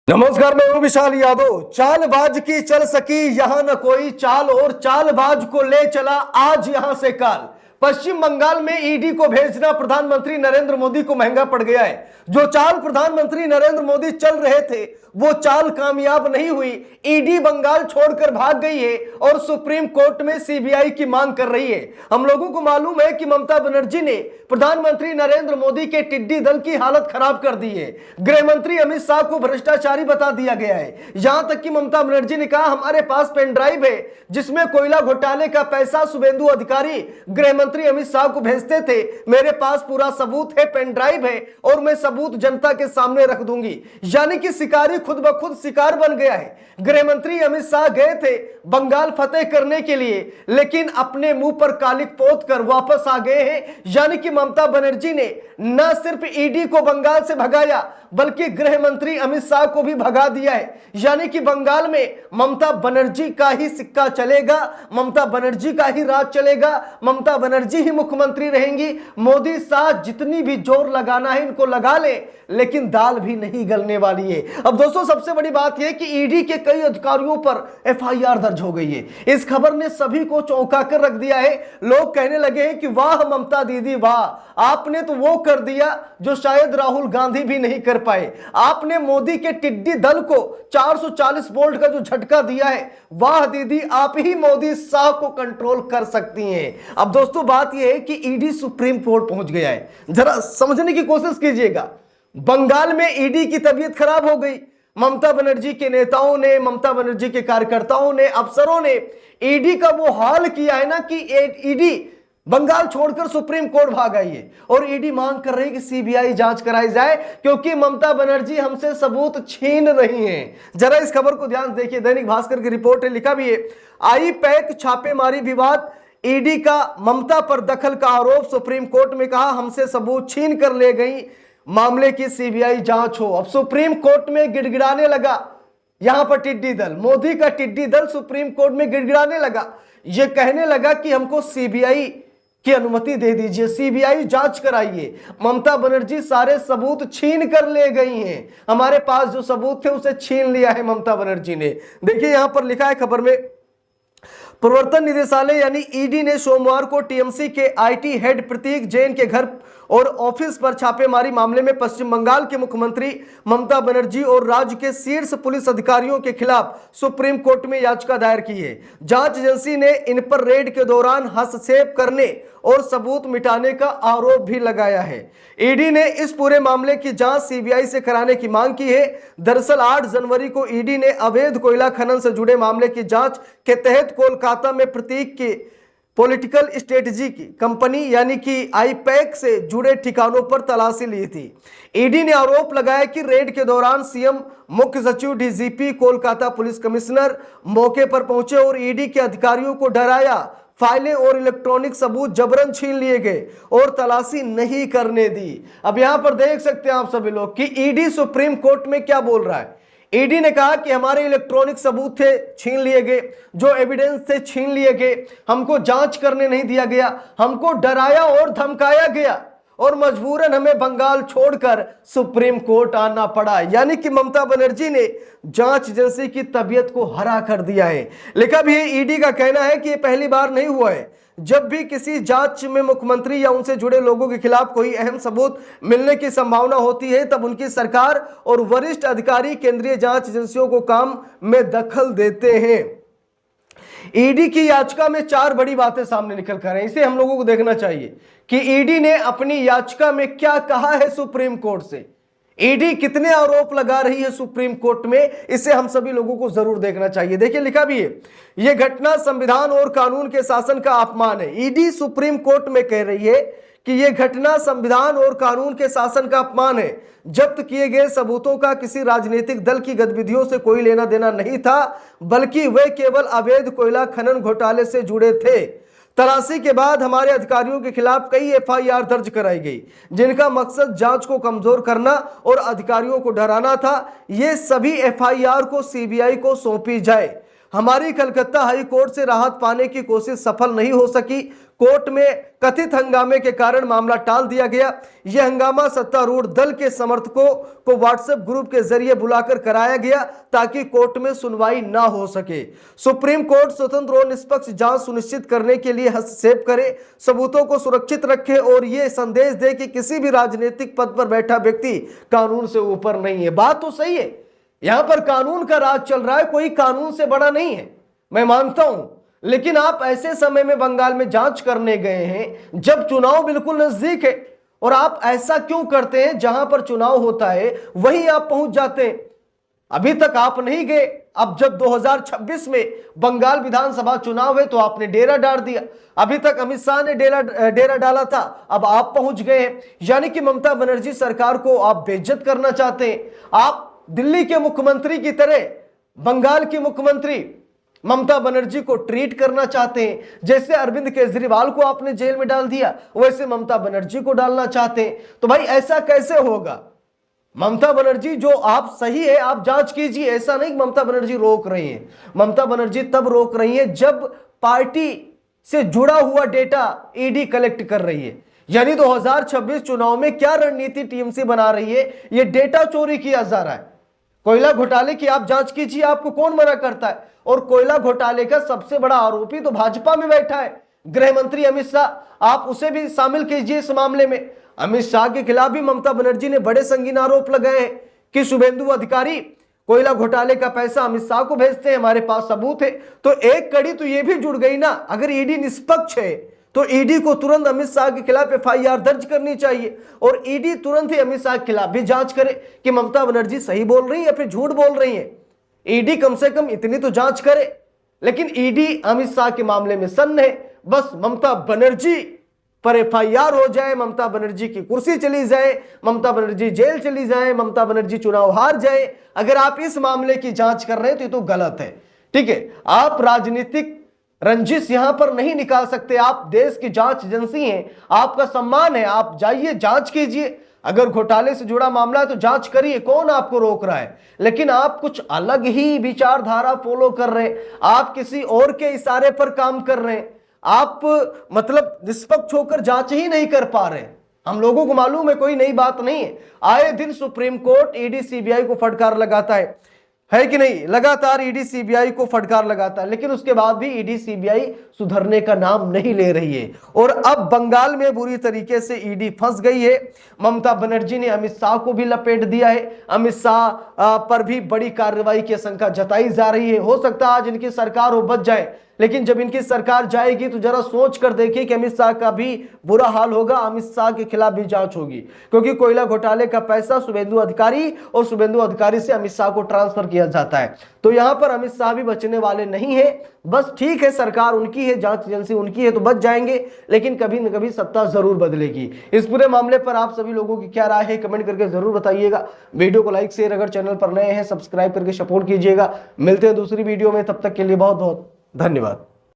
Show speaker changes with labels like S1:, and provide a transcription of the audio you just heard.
S1: नमस्कार, मैं हूं विशाल यादव। चालबाज की चल सकी यहां न कोई चाल और चालबाज को ले चला आज यहां से काल। पश्चिम बंगाल में ईडी को भेजना प्रधानमंत्री नरेंद्र मोदी को महंगा पड़ गया है। जो चाल प्रधानमंत्री नरेंद्र मोदी चल रहे थे वो चाल कामयाब नहीं हुई। ईडी बंगाल छोड़कर भाग गई है और सुप्रीम कोर्ट में सीबीआई की मांग कर रही है। हम लोगों को मालूम है कि ममता बनर्जी ने प्रधानमंत्री नरेंद्र मोदी के टिड्डी दल की हालत खराब कर दी है। गृह मंत्री अमित शाह को भ्रष्टाचारी बता दिया गया है। यहां तक कि ममता बनर्जी ने कहा हमारे पास पेन ड्राइव है जिसमें कोयला घोटाले का पैसा शुभेंदु अधिकारी गृह मंत्री अमित शाह को भेजते थे। मेरे पास पूरा सबूत है, पेन ड्राइव है और मैं सबूत जनता के सामने रख दूंगी। यानी कि शिकारी खुद ब खुद शिकार बन गया है। गृह मंत्री अमित शाह गए थे बंगाल फतेह करने के लिए, लेकिन अपने मुंह पर कालिक पोत कर वापस आ गए हैं। यानी कि ममता बनर्जी ने न सिर्फ ईडी को बंगाल से भगाया बल्कि गृह मंत्री अमित शाह को भी भगा दिया है। यानी कि बंगाल में ममता बनर्जी का ही सिक्का चलेगा, ममता बनर्जी का ही राज चलेगा, ममता बनर्जी ही मुख्यमंत्री रहेंगी। मोदी शाह जितनी भी जोर लगाना है इनको लगा ले, लेकिन दाल भी नहीं गलने वाली है। अब दोस्तों सबसे बड़ी बात यह कि ईडी के कई अधिकारियों पर एफआईआर दर्ज हो गई है। इस खबर ने सभी को चौंका कर रख दिया है। लोग कहने लगे हैं कि वाह ममता दीदी वाह, आपने तो वो कर दिया जो शायद राहुल गांधी भी नहीं कर पाए। आपने मोदी के टिड्डी दल को 440 वोल्ट का जो झटका दिया है, वाह दीदी आप ही मोदी शाह को कंट्रोल कर सकती हैं। अब दोस्तों बात यह है कि ईडी सुप्रीम कोर्ट पहुंच गया है। जरा समझने की कोशिश कीजिएगा। बंगाल में ईडी की तबीयत खराब हो गई। ममता बनर्जी के नेताओं ने, ममता बनर्जी के कार्यकर्ताओं ने, अफसरों ने ईडी का वो हाल किया है ना कि ईडी बंगाल छोड़कर सुप्रीम कोर्ट भाग आई है और ईडी मांग कर रही है कि सीबीआई जांच कराई जाए क्योंकि ममता बनर्जी हमसे सबूत छीन रही हैं। जरा इस खबर को ध्यान से देखिए। दैनिक भास्कर की रिपोर्ट है, लिखा भी है आई पैक छापेमारी विवाद, ईडी का ममता पर दखल का आरोप, सुप्रीम कोर्ट में कहा हमसे सबूत छीन कर ले गई, मामले की सीबीआई जांच हो। अब सुप्रीम कोर्ट में गिड़गिड़ाने लगा यहां पर टिड्डी दल, मोदी का टिड्डी दल सुप्रीम कोर्ट में गिड़गिड़ाने लगा। यह कहने लगा कि हमको सीबीआई की अनुमति दे दीजिए, सीबीआई जांच कराइए। ममता बनर्जी सारे सबूत छीन कर ले गई हैं। हमारे पास जो सबूत थे उसे छीन लिया है ममता बनर्जी ने। देखिए यहां पर लिखा है खबर में, प्रवर्तन निदेशालय यानी ईडी ने सोमवार को टीएमसी के आईटी हेड प्रतीक जैन के घर और ऑफिस पर छापेमारी मामले में पश्चिम बंगाल के मुख्यमंत्री ममता बनर्जी और राज्य के शीर्ष पुलिस अधिकारियों के खिलाफ सुप्रीम कोर्ट में याचिका दायर की है। जांच एजेंसी ने इन पर रेड के दौरान हस्तक्षेप करने और सबूत मिटाने का आरोप भी लगाया है। ईडी ने इस पूरे मामले की जांच सीबीआई से कराने की मांग की है। दरअसल 8 जनवरी को ईडी ने अवैध कोयला खनन से जुड़े मामले की जांच के तहत कोलकाता में प्रतीक के पॉलिटिकल स्ट्रेटजी की कंपनी यानी कि आईपैक से जुड़े ठिकानों पर तलाशी ली थी। ईडी ने आरोप लगाया कि रेड के दौरान सीएम, मुख्य सचिव, डीजीपी, कोलकाता पुलिस कमिश्नर मौके पर पहुंचे और ईडी के अधिकारियों को डराया। फाइलें और इलेक्ट्रॉनिक सबूत जबरन छीन लिए गए और तलाशी नहीं करने दी। अब यहां पर देख सकते हैं आप सभी लोग कि ईडी सुप्रीम कोर्ट में क्या बोल रहा है। ईडी ने कहा कि हमारे इलेक्ट्रॉनिक सबूत थे छीन लिए गए, जो एविडेंस थे छीन लिए गए, हमको जांच करने नहीं दिया गया, हमको डराया और धमकाया गया और मजबूरन हमें बंगाल छोड़कर सुप्रीम कोर्ट आना पड़ा। यानी कि ममता बनर्जी ने जांच एजेंसी की तबीयत को हरा कर दिया है। लिखा भी है, ईडी का कहना है कि यह पहली बार नहीं हुआ है। जब भी किसी जांच में मुख्यमंत्री या उनसे जुड़े लोगों के खिलाफ कोई अहम सबूत मिलने की संभावना होती है तब उनकी सरकार और वरिष्ठ अधिकारी केंद्रीय जांच एजेंसियों को काम में दखल देते हैं। ईडी की याचिका में 4 बड़ी बातें सामने निकल कर हैं। इसे हम लोगों को देखना चाहिए कि ईडी ने अपनी याचिका में क्या कहा है सुप्रीम कोर्ट से। ईडी कितने आरोप लगा रही है सुप्रीम कोर्ट में, इसे हम सभी लोगों को जरूर देखना चाहिए। देखिए लिखा भी है, यह घटना संविधान और कानून के शासन का अपमान है। ईडी सुप्रीम कोर्ट में कह रही है कि यह घटना संविधान और कानून के शासन का अपमान है। जब्त किए गए सबूतों का किसी राजनीतिक दल की गतिविधियों से कोई लेना देना नहीं था, बल्कि वे केवल अवैध कोयला खनन घोटाले से जुड़े थे। तलाशी के बाद हमारे अधिकारियों के खिलाफ कई एफआईआर दर्ज कराई गई जिनका मकसद जांच को कमजोर करना और अधिकारियों को डराना था। ये सभी एफआईआर को सीबीआई को सौंपी जाए। हमारी कलकत्ता हाई कोर्ट से राहत पाने की कोशिश सफल नहीं हो सकी। कोर्ट में कथित हंगामे के कारण मामला टाल दिया गया। यह हंगामा सत्तारूढ़ दल के समर्थकों को व्हाट्सएप ग्रुप के जरिए बुलाकर कराया गया ताकि कोर्ट में सुनवाई ना हो सके। सुप्रीम कोर्ट स्वतंत्र और निष्पक्ष जांच सुनिश्चित करने के लिए हस्तक्षेप करे, सबूतों को सुरक्षित रखे और यह संदेश दे कि किसी भी राजनीतिक पद पर बैठा व्यक्ति कानून से ऊपर नहीं है। बात तो सही है, यहां पर कानून का राज चल रहा है, कोई कानून से बड़ा नहीं है, मैं मानता हूं। लेकिन आप ऐसे समय में बंगाल में जांच करने गए हैं जब चुनाव बिल्कुल नजदीक है, और आप ऐसा क्यों करते हैं? जहां पर चुनाव होता है वहीं आप पहुंच जाते हैं। अभी तक आप नहीं गए, अब जब 2026 में बंगाल विधानसभा चुनाव है तो आपने डेरा डाल दिया। अभी तक अमित शाह ने डेरा डाला था, अब आप पहुंच गए हैं। यानी कि ममता बनर्जी सरकार को आप बेइज्जत करना चाहते हैं। आप दिल्ली के मुख्यमंत्री की तरह बंगाल की मुख्यमंत्री ममता बनर्जी को ट्रीट करना चाहते हैं। जैसे अरविंद केजरीवाल को आपने जेल में डाल दिया, वैसे ममता बनर्जी को डालना चाहते हैं। तो भाई ऐसा कैसे होगा? ममता बनर्जी जो आप सही है, आप जांच कीजिए। ऐसा नहीं ममता बनर्जी रोक रही है, ममता बनर्जी तब रोक रही है जब पार्टी से जुड़ा हुआ डेटा ईडी कलेक्ट कर रही है। यानी 2026 चुनाव में क्या रणनीति टीएमसी बना रही है, यह डेटा चोरी किया जा रहा है। कोयला घोटाले की आप जांच कीजिए, आपको कौन मना करता है? और कोयला घोटाले का सबसे बड़ा आरोपी तो भाजपा में बैठा है, गृह मंत्री अमित शाह। आप उसे भी शामिल कीजिए इस मामले में। अमित शाह के खिलाफ भी ममता बनर्जी ने बड़े संगीन आरोप लगाए हैं कि शुभेंदु अधिकारी कोयला घोटाले का पैसा अमित शाह को भेजते हैं, हमारे पास सबूत है। तो एक कड़ी तो यह भी जुड़ गई ना। अगर ईडी निष्पक्ष है तो ईडी को तुरंत अमित शाह के खिलाफ एफआईआर दर्ज करनी चाहिए, और ईडी तुरंत ही अमित शाह के खिलाफ भी जांच करे कि ममता बनर्जी सही बोल रही है या फिर झूठ बोल रही है। ईडी कम से कम इतनी तो जांच करे। लेकिन ईडी अमित शाह के मामले में सन्न है, बस ममता बनर्जी पर एफआईआर हो जाए, ममता बनर्जी की कुर्सी चली जाए, ममता बनर्जी जेल चली जाए, ममता बनर्जी चुनाव हार जाए। अगर आप इस मामले की जांच कर रहे हैं तो ये तो गलत है। ठीक है, आप राजनीतिक रंजिश यहां पर नहीं निकाल सकते। आप देश की जांच एजेंसी हैं, आपका सम्मान है, आप जाइए जांच कीजिए। अगर घोटाले से जुड़ा मामला है तो जांच करिए, कौन आपको रोक रहा है? लेकिन आप कुछ अलग ही विचारधारा फॉलो कर रहे हैं, आप किसी और के इशारे पर काम कर रहे हैं। आप मतलब निष्पक्ष होकर जांच ही नहीं कर पा रहे। हम लोगों को मालूम है, कोई नई बात नहीं है। आए दिन सुप्रीम कोर्ट ईडी सीबीआई को फटकार लगाता है कि नहीं? लगातार ईडी सीबीआई को फटकार लगाता है, लेकिन उसके बाद भी ईडी सीबीआई सुधरने का नाम नहीं ले रही है। और अब बंगाल में बुरी तरीके से ईडी फंस गई है। ममता बनर्जी ने अमित शाह को भी लपेट दिया है। अमित शाह पर भी बड़ी कार्रवाई की आशंका जताई जा रही है। हो सकता है आज इनकी सरकार हो बच जाए, लेकिन जब इनकी सरकार जाएगी तो जरा सोच कर देखिए कि अमित शाह का भी बुरा हाल होगा, अमित शाह के खिलाफ भी जांच होगी। क्योंकि कोयला घोटाले का पैसा शुभेंदु अधिकारी और शुभेंदु अधिकारी से अमित शाह को ट्रांसफर किया जाता है। तो यहां पर अमित शाह भी बचने वाले नहीं है। बस ठीक है, सरकार उनकी है, जांच एजेंसी उनकी है, तो बच जाएंगे, लेकिन कभी न कभी सत्ता जरूर बदलेगी। इस पूरे मामले पर आप सभी लोगों की क्या राय है कमेंट करके जरूर बताइएगा। वीडियो को लाइक शेयर, अगर चैनल पर नए हैं सब्सक्राइब करके सपोर्ट कीजिएगा। मिलते हैं दूसरी वीडियो में, तब तक के लिए बहुत बहुत धन्यवाद।